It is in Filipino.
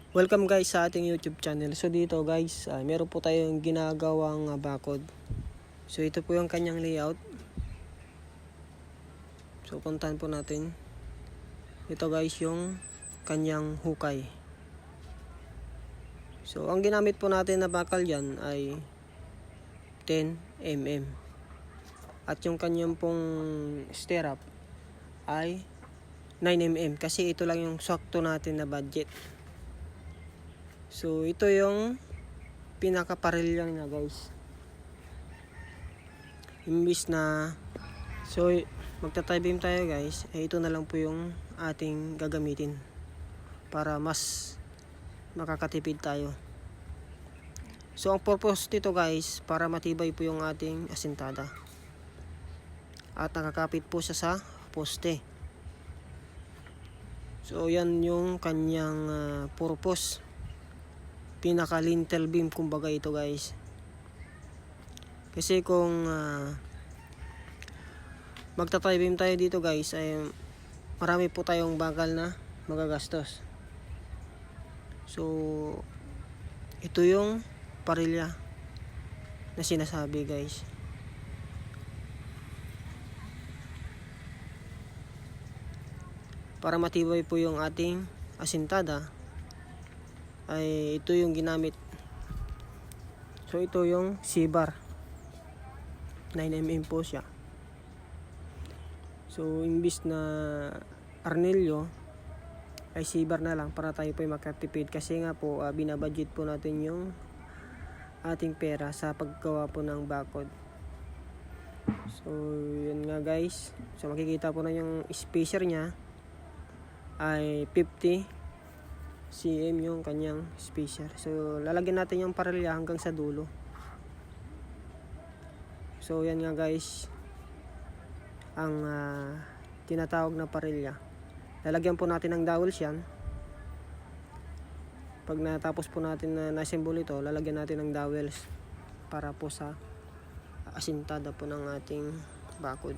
Welcome guys sa ating YouTube channel. So dito guys, meron po tayong ginagawang bakod. So ito po yung kanyang layout. So puntahan po natin. Ito guys yung kanyang hukay. So ang ginamit po natin na bakal dyan ay 10mm. At yung kanyang pong stirrup ay 9mm kasi ito lang yung sakto natin na budget. So ito yung pinaka-parilya niya guys. Imbis na magta-tie beam tayo guys, ito na lang po yung ating gagamitin para mas makakatipid tayo. So ang purpose nito guys, para matibay po yung ating asintada at nakakapit po siya sa poste. So yan yung kanyang purpose, pinaka lintel beam kumbaga ito guys. Kasi kung magta-tie beam tayo dito guys, ay marami po tayong bakal na magagastos. So ito yung parilya na sinasabi guys. Para matibay po yung ating asintada ay ito yung ginamit. So ito yung C-bar, 9mm po siya. So imbis na arnilyo ay C-bar na lang para tayo po ay makatipid. Kasi nga po binabudget po natin yung ating pera sa paggawa po ng bakod. So yun nga guys. So makikita po na yung spacer nya ay 50 cm yung kanyang spacer. So lalagyan natin yung parilya hanggang sa dulo. So yan nga guys ang tinatawag na parilya. Lalagyan po natin ng dowels yan. Pag natapos po natin na na-assemble ito, lalagyan natin ng dowels para po sa asintada po ng ating bakod.